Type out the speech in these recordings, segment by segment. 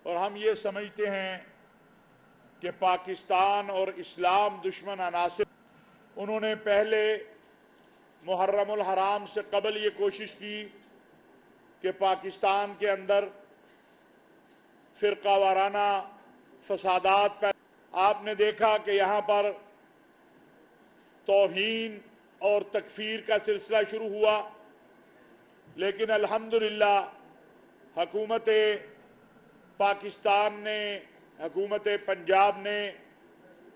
اور ہم یہ سمجھتے ہیں کہ پاکستان اور اسلام دشمن عناصر انہوں نے پہلے محرم الحرام سے قبل یہ کوشش کی کہ پاکستان کے اندر فرقہ وارانہ فسادات آپ نے دیکھا کہ یہاں پر توہین اور تکفیر کا سلسلہ شروع ہوا، لیکن الحمدللہ حکومت پاکستان نے، حکومت پنجاب نے،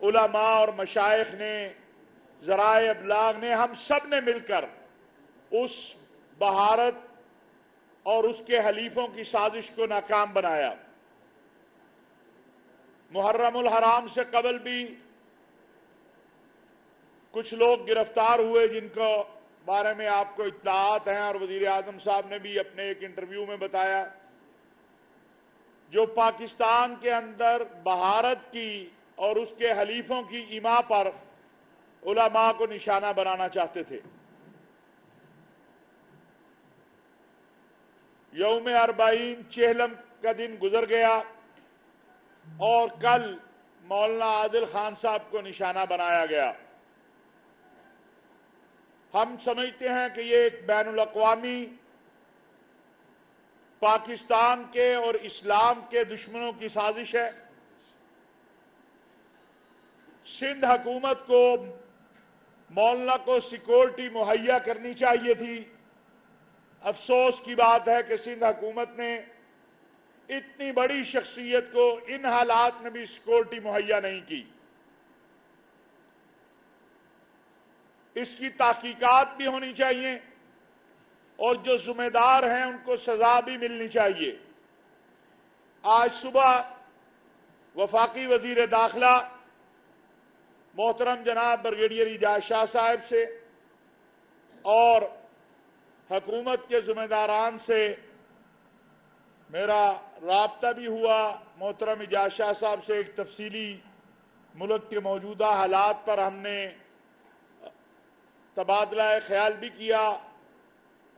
علماء اور مشائخ نے، ذرائع ابلاغ نے، ہم سب نے مل کر اس بھارت اور اس کے حلیفوں کی سازش کو ناکام بنایا۔ محرم الحرام سے قبل بھی کچھ لوگ گرفتار ہوئے جن کو بارے میں آپ کو اطلاعات ہیں، اور وزیر اعظم صاحب نے بھی اپنے ایک انٹرویو میں بتایا، جو پاکستان کے اندر بھارت کی اور اس کے حلیفوں کی ایما پر علماء کو نشانہ بنانا چاہتے تھے۔ یوم اربعین چہلم کا دن گزر گیا اور کل مولانا عادل خان صاحب کو نشانہ بنایا گیا۔ ہم سمجھتے ہیں کہ یہ ایک بین الاقوامی پاکستان کے اور اسلام کے دشمنوں کی سازش ہے۔ سندھ حکومت کو مولانا کو سیکورٹی مہیا کرنی چاہیے تھی۔ افسوس کی بات ہے کہ سندھ حکومت نے اتنی بڑی شخصیت کو ان حالات میں بھی سیکورٹی مہیا نہیں کی۔ اس کی تحقیقات بھی ہونی چاہیے اور جو ذمہ دار ہیں ان کو سزا بھی ملنی چاہیے۔ آج صبح وفاقی وزیر داخلہ محترم جناب بریگیڈیئر اعجاز شاہ صاحب سے اور حکومت کے ذمہ داران سے میرا رابطہ بھی ہوا۔ محترم اعجاز شاہ صاحب سے ایک تفصیلی ملک کے موجودہ حالات پر ہم نے تبادلہ خیال بھی کیا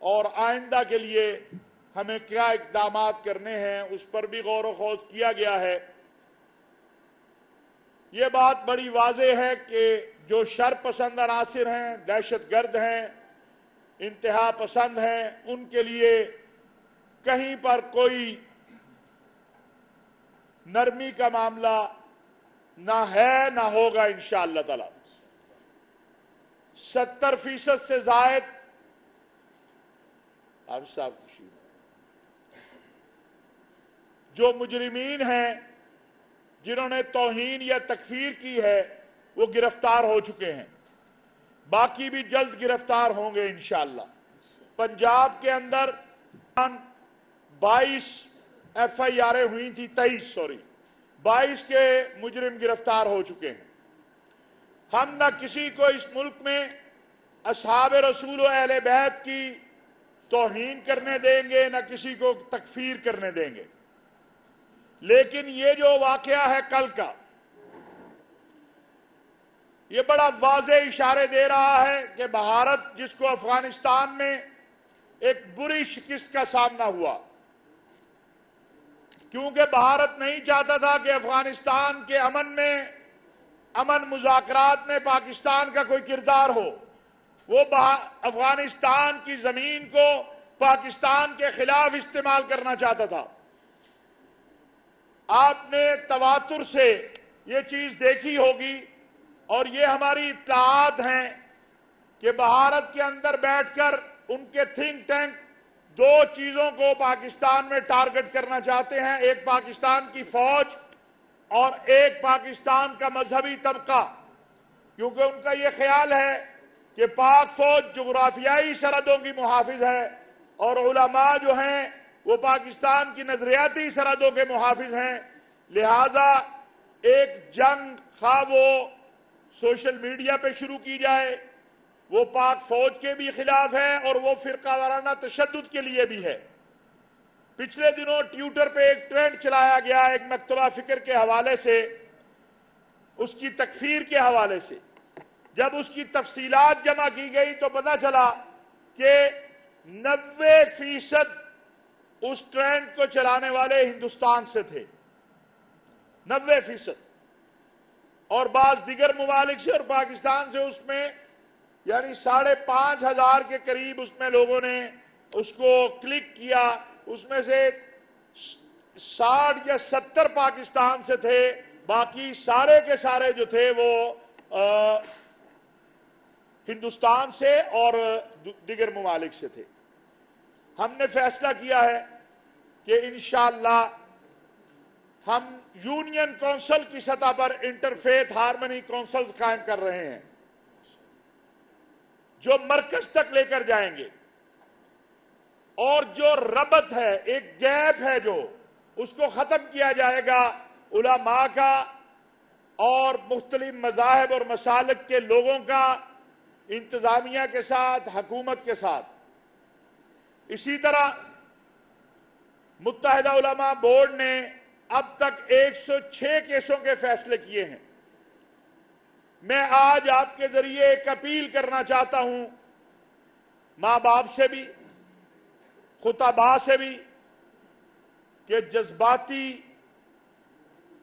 اور آئندہ کے لیے ہمیں کیا اقدامات کرنے ہیں اس پر بھی غور و خوض کیا گیا ہے۔ یہ بات بڑی واضح ہے کہ جو شر پسند عناصر ہیں، دہشت گرد ہیں، انتہا پسند ہیں، ان کے لیے کہیں پر کوئی نرمی کا معاملہ نہ ہے نہ ہوگا انشاءاللہ تعالی۔ 70% سے زائد آپ صاحب جو مجرمین ہیں جنہوں نے توہین یا تکفیر کی ہے وہ گرفتار ہو چکے ہیں، باقی بھی جلد گرفتار ہوں گے انشاءاللہ۔ پنجاب کے اندر 22 FIR ہوئی تھی، 22 کے مجرم گرفتار ہو چکے ہیں۔ ہم نہ کسی کو اس ملک میں اصحاب رسول و اہل بیت کی توہین کرنے دیں گے، نہ کسی کو تکفیر کرنے دیں گے، لیکن یہ جو واقعہ ہے کل کا، یہ بڑا واضح اشارے دے رہا ہے کہ بھارت جس کو افغانستان میں ایک بری شکست کا سامنا ہوا، کیونکہ بھارت نہیں چاہتا تھا کہ افغانستان کے امن مذاکرات میں پاکستان کا کوئی کردار ہو، وہ افغانستان کی زمین کو پاکستان کے خلاف استعمال کرنا چاہتا تھا۔ آپ نے تواتر سے یہ چیز دیکھی ہوگی اور یہ ہماری اطلاعات ہیں کہ بھارت کے اندر بیٹھ کر ان کے تھنک ٹینک دو چیزوں کو پاکستان میں ٹارگٹ کرنا چاہتے ہیں، ایک پاکستان کی فوج اور ایک پاکستان کا مذہبی طبقہ، کیونکہ ان کا یہ خیال ہے کہ پاک فوج جغرافیائی سرحدوں کی محافظ ہے اور علماء جو ہیں وہ پاکستان کی نظریاتی سرحدوں کے محافظ ہیں، لہذا ایک جنگ خواہ وہ سوشل میڈیا پہ شروع کی جائے، وہ پاک فوج کے بھی خلاف ہے اور وہ فرقہ وارانہ تشدد کے لیے بھی ہے۔ پچھلے دنوں ٹویٹر پہ ایک ٹرینڈ چلایا گیا ایک مکتبہ فکر کے حوالے سے، اس کی تکفیر کے حوالے سے، جب اس کی تفصیلات جمع کی گئی تو پتہ چلا کہ 90% اس ٹرینڈ کو چلانے والے ہندوستان سے تھے۔ 90%، اور بعض دیگر ممالک سے اور پاکستان سے اس میں یعنی 5,500 کے قریب اس میں لوگوں نے اس کو کلک کیا، اس میں سے 60 یا 70 پاکستان سے تھے، باقی سارے کے سارے جو تھے وہ ہندوستان سے اور دیگر ممالک سے تھے۔ ہم نے فیصلہ کیا ہے کہ انشاءاللہ ہم یونین کونسل کی سطح پر انٹرفیتھ ہارمنی کونسلز قائم کر رہے ہیں جو مرکز تک لے کر جائیں گے، اور جو ربط ہے، ایک گیپ ہے جو اس کو ختم کیا جائے گا علماء کا اور مختلف مذاہب اور مسالک کے لوگوں کا انتظامیہ کے ساتھ، حکومت کے ساتھ۔ اسی طرح متحدہ علماء بورڈ نے اب تک 106 کیسوں کے فیصلے کیے ہیں۔ میں آج آپ کے ذریعے ایک اپیل کرنا چاہتا ہوں ماں باپ سے بھی، خطباء سے بھی، کہ جذباتی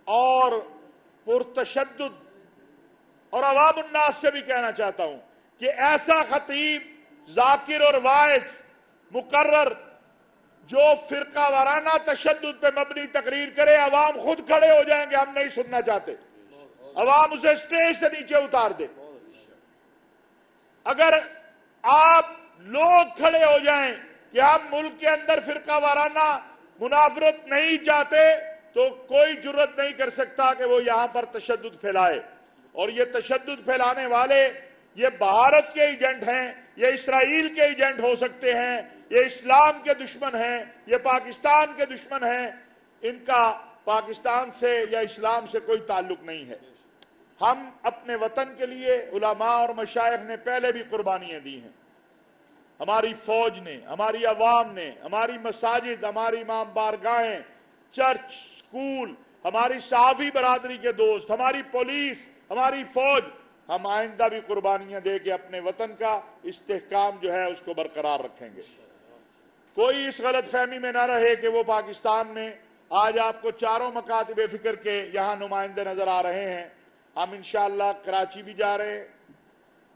اور پرتشدد، اور عوام الناس سے بھی کہنا چاہتا ہوں کہ ایسا خطیب، ذاکر اور واعظ مقرر جو فرقہ وارانہ تشدد پہ مبنی تقریر کرے، عوام خود کھڑے ہو جائیں گے، ہم نہیں سننا چاہتے، عوام اسے اسٹیج سے نیچے اتار دے۔ اگر آپ لوگ کھڑے ہو جائیں کہ ہم ملک کے اندر فرقہ وارانہ منافرت نہیں چاہتے، تو کوئی جرت نہیں کر سکتا کہ وہ یہاں پر تشدد پھیلائے۔ اور یہ تشدد پھیلانے والے یہ بھارت کے ایجنٹ ہیں، یہ اسرائیل کے ایجنٹ ہو سکتے ہیں، یہ اسلام کے دشمن ہیں، یہ پاکستان کے دشمن ہیں، ان کا پاکستان سے یا اسلام سے کوئی تعلق نہیں ہے۔ ہم اپنے وطن کے لیے علماء اور مشائخ نے پہلے بھی قربانیاں دی ہیں، ہماری فوج نے، ہماری عوام نے، ہماری مساجد، ہماری امام بارگاہیں، چرچ، سکول، ہماری صحافی برادری کے دوست، ہماری پولیس، ہماری فوج، ہم آئندہ بھی قربانیاں دے کے اپنے وطن کا استحکام جو ہے اس کو برقرار رکھیں گے۔ کوئی اس غلط فہمی میں نہ رہے کہ وہ پاکستان میں آج آپ کو چاروں مکاتب فکر کے یہاں نمائندے نظر آ رہے ہیں۔ ہم انشاءاللہ کراچی بھی جا رہے ہیں،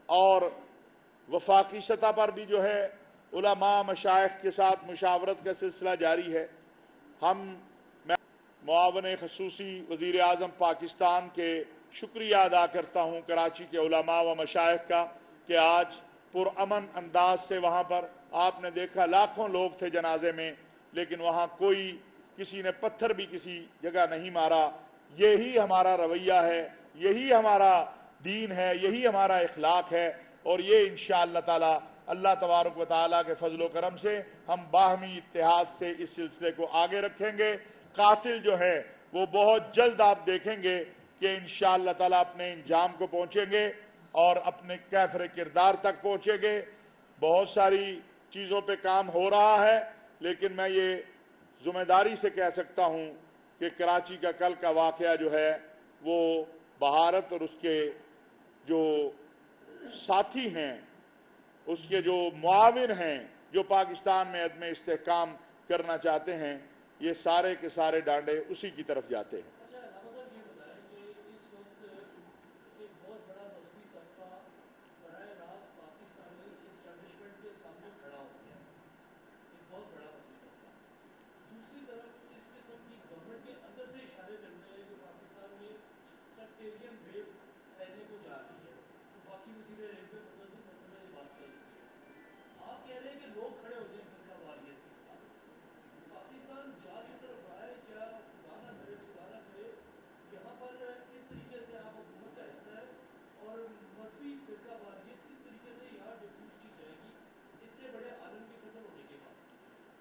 اور وفاقی سطح پر بھی جو ہے علماء مشائخ کے ساتھ مشاورت کا سلسلہ جاری ہے۔ میں معاون خصوصی وزیر اعظم پاکستان کے شکریہ ادا کرتا ہوں کراچی کے علماء و مشائخ کا کہ آج پرامن انداز سے وہاں پر آپ نے دیکھا لاکھوں لوگ تھے جنازے میں، لیکن وہاں کوئی کسی نے پتھر بھی کسی جگہ نہیں مارا۔ یہی ہمارا رویہ ہے، یہی ہمارا دین ہے، یہی ہمارا اخلاق ہے، اور یہ انشاءاللہ تعالی اللہ تبارک و تعالیٰ کے فضل و کرم سے ہم باہمی اتحاد سے اس سلسلے کو آگے رکھیں گے۔ قاتل جو ہے وہ بہت جلد آپ دیکھیں گے کہ انشاءاللہ تعالیٰ اپنے انجام کو پہنچیں گے اور اپنے کیفر کردار تک پہنچیں گے۔ بہت ساری چیزوں پہ کام ہو رہا ہے، لیکن میں یہ ذمہ داری سے کہہ سکتا ہوں کہ کراچی کا کل کا واقعہ جو ہے وہ بھارت اور اس کے جو ساتھی ہیں، اس کے جو معاون ہیں، جو پاکستان میں عدم استحکام کرنا چاہتے ہیں، یہ سارے کے سارے ڈانڈے اسی کی طرف جاتے ہیں۔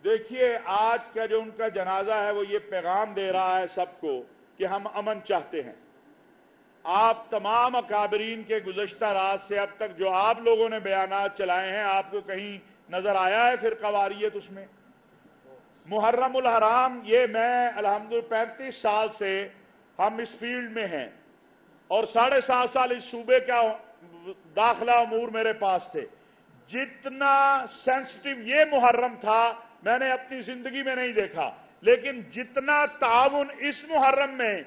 دیکھیے آج کا جو ان کا جنازہ ہے وہ یہ پیغام دے رہا ہے سب کو کہ ہم امن چاہتے ہیں۔ آپ تمام اکابرین کے گزشتہ رات سے اب تک جو آپ لوگوں نے بیانات چلائے ہیں، آپ کو کہیں نظر آیا ہے فرقہ واریت اس میں؟ محرم الحرام، یہ میں الحمدللہ 35 سال سے ہم اس فیلڈ میں ہیں، اور 7.5 سال اس صوبے کا داخلہ امور میرے پاس تھے۔ جتنا سینسٹیو یہ محرم تھا میں نے اپنی زندگی میں نہیں دیکھا، لیکن جتنا تعاون اس محرم میں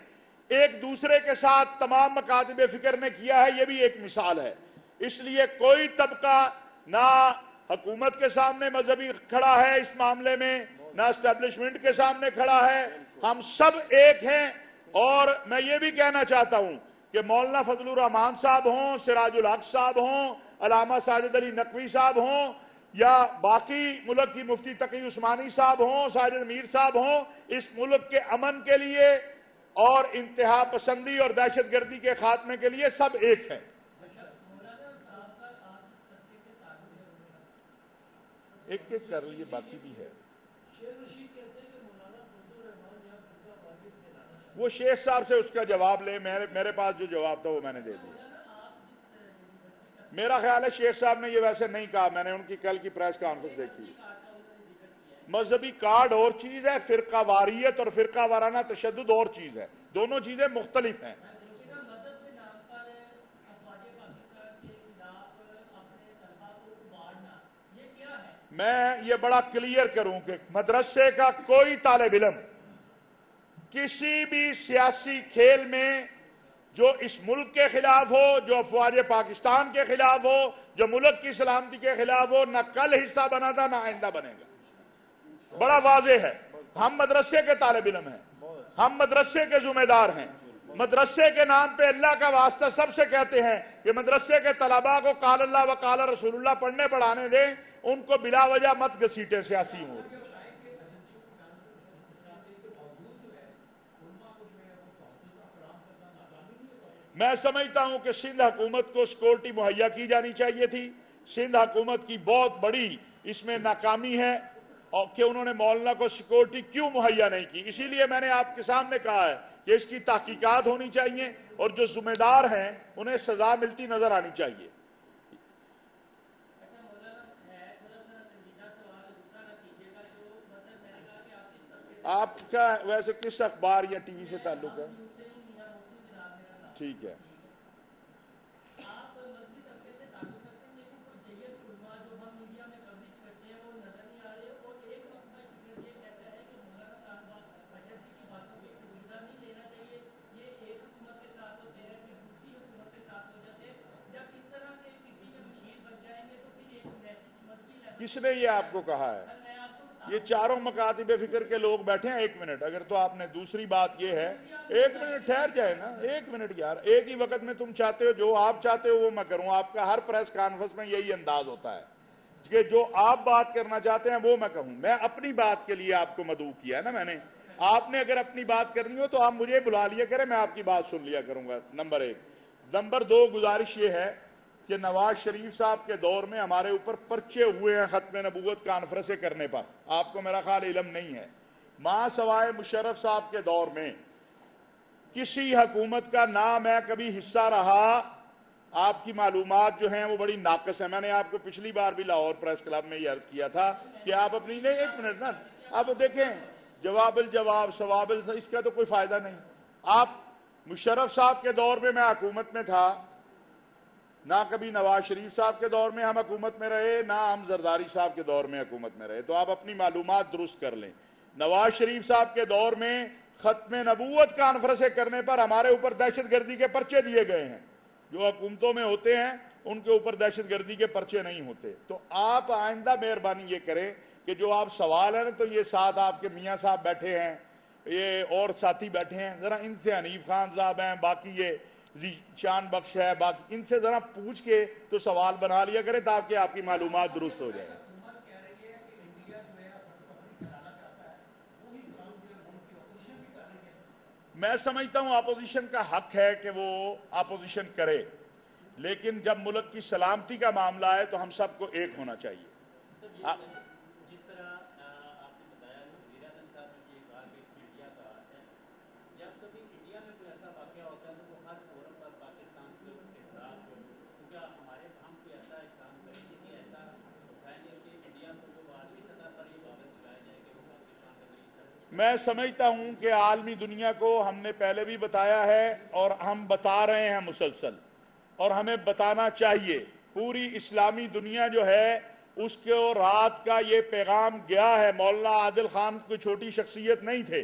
ایک دوسرے کے ساتھ تمام مکاتب فکر نے کیا ہے، یہ بھی ایک مثال ہے۔ اس لیے کوئی طبقہ نہ حکومت کے سامنے مذہبی کھڑا ہے اس معاملے میں، نہ اسٹیبلشمنٹ کے سامنے کھڑا ہے، ہم سب ایک ہیں۔ اور میں یہ بھی کہنا چاہتا ہوں کہ مولانا فضل الرحمان صاحب ہوں، سراج الحق صاحب ہوں، علامہ ساجد علی نقوی صاحب ہوں، یا باقی ملک کی مفتی تقی عثمانی صاحب ہوں، ساجد میر صاحب ہوں، اس ملک کے امن کے لیے اور انتہا پسندی اور دہشت گردی کے خاتمے کے لیے سب ایک ہیں۔ ایک ایک کر لیے، باقی بھی ہے۔ وہ شیخ صاحب سے اس کا جواب لے، میرے پاس جو جواب تھا وہ میں نے دے دیا۔ میرا خیال ہے شیخ صاحب نے یہ ویسے نہیں کہا، میں نے ان کی کل کی پریس کانفرنس دیکھی۔ مذہبی کارڈ اور چیز ہے، فرقہ واریت اور فرقہ وارانہ تشدد اور چیز ہے، دونوں چیزیں مختلف ہیں۔ میں یہ بڑا کلیئر کروں کہ مدرسے کا کوئی طالب علم کسی بھی سیاسی کھیل میں جو اس ملک کے خلاف ہو، جو افواج پاکستان کے خلاف ہو، جو ملک کی سلامتی کے خلاف ہو، نہ کل حصہ بنا تھا نہ آئندہ بنے گا۔ بڑا واضح ہے، ہم مدرسے کے طالب علم ہیں، ہم مدرسے کے ذمہ دار ہیں۔ مدرسے کے نام پہ اللہ کا واسطہ سب سے کہتے ہیں کہ مدرسے کے طلباء کو قال اللہ و قال رسول اللہ پڑھنے پڑھانے دیں، ان کو بلا وجہ مت گھسیٹیں سیاسی امور۔ میں سمجھتا ہوں کہ سندھ حکومت کو سیکورٹی مہیا کی جانی چاہیے تھی۔ سندھ حکومت کی بہت بڑی اس میں ناکامی ہے، اور کہ انہوں نے مولانا کو سیکورٹی کیوں مہیا نہیں کی۔ اسی لیے میں نے آپ کے سامنے کہا ہے کہ اس کی تحقیقات ہونی چاہیے، اور جو ذمہ دار ہیں انہیں سزا ملتی نظر آنی چاہیے۔ آپ کا ویسے کس اخبار یا ٹی وی سے تعلق ہے؟ ٹھیک ہے۔ کس نے یہ آپ کو کہا ہے؟ یہ چاروں مکاتب فکر کے لوگ بیٹھے ہیں۔ ایک منٹ، اگر تو آپ نے دوسری بات یہ ہے، ایک منٹ ٹھہر جائے نا، ایک منٹ یار، ایک ہی وقت میں تم چاہتے ہو جو آپ چاہتے ہو وہ میں کروں۔ آپ کا ہر پریس کانفرنس میں یہی انداز ہوتا ہے کہ جو آپ بات کرنا چاہتے ہیں وہ میں کہوں۔ میں اپنی بات کے لیے آپ کو مدعو کیا ہے نا میں نے۔ آپ نے اگر اپنی بات کرنی ہو تو آپ مجھے بلا لیا کریں، میں آپ کی بات سن لیا کروں گا، نمبر ایک۔ نمبر دو، گزارش یہ ہے کہ نواز شریف صاحب کے دور میں ہمارے اوپر پرچے ہوئے ہیں ختم نبوت کانفرنسیں کرنے پر، آپ کو میرا خیال علم نہیں ہے۔ ماں سوائے مشرف صاحب کے دور میں کسی حکومت کا نہ میں کبھی حصہ رہا۔ آپ کی معلومات جو ہیں وہ بڑی ناقص ہیں۔ میں نے آپ کو پچھلی بار بھی لاہور پریس کلب میں یہ عرض کیا تھا کہ آپ اپنی نہیں، ایک منٹ نا، اب دیکھیں جواب الجواب ثواب اس کا تو کوئی فائدہ نہیں۔ آپ مشرف صاحب کے دور میں حکومت میں تھا، نہ کبھی نواز شریف صاحب کے دور میں ہم حکومت میں رہے، نہ ہم زرداری صاحب کے دور میں حکومت میں رہے، تو آپ اپنی معلومات درست کر لیں۔ نواز شریف صاحب کے دور میں ختم نبوت کانفرنسیں کرنے پر ہمارے اوپر دہشت گردی کے پرچے دیے گئے ہیں۔ جو حکومتوں میں ہوتے ہیں ان کے اوپر دہشت گردی کے پرچے نہیں ہوتے۔ تو آپ آئندہ مہربانی یہ کریں کہ جو آپ سوال ہیں نا، تو یہ ساتھ آپ کے میاں صاحب بیٹھے ہیں، یہ اور ساتھی بیٹھے ہیں، ذرا ان سے، حنیف خان صاحب ہیں، باقی یہ شان بخش ہے، باقی ان سے ذرا پوچھ کے تو سوال بنا لیا کریں تاکہ آپ کی معلومات درست ہو جائیں۔ میں سمجھتا ہوں اپوزیشن کا حق ہے کہ وہ اپوزیشن کرے، لیکن جب ملک کی سلامتی کا معاملہ ہے تو ہم سب کو ایک ہونا چاہیے۔ جس طرح آپ نے بتایا وزیر اعظم صاحب نے یہ کہا کہ اس میں انڈیا کا ہاتھ ہے، جب کبھی انڈیا میں کوئی ایسا واقعہ ہوتا ہے تو وہ ہر فورم پر پاکستان کے خلاف، کیونکہ ہمارے ہم کوئی ایسا کام کریں گے کہ ایسا اٹھائیں گے کہ انڈیا کو جو عالمی سطح پر یہ بابت چلایا جائے کہ وہ پاکستان کا نہیں۔ میں سمجھتا ہوں کہ عالمی دنیا کو ہم نے پہلے بھی بتایا ہے اور ہم بتا رہے ہیں مسلسل، اور ہمیں بتانا چاہیے۔ پوری اسلامی دنیا جو ہے اس کو رات کا یہ پیغام گیا ہے۔ مولانا عادل خان کوئی چھوٹی شخصیت نہیں تھے،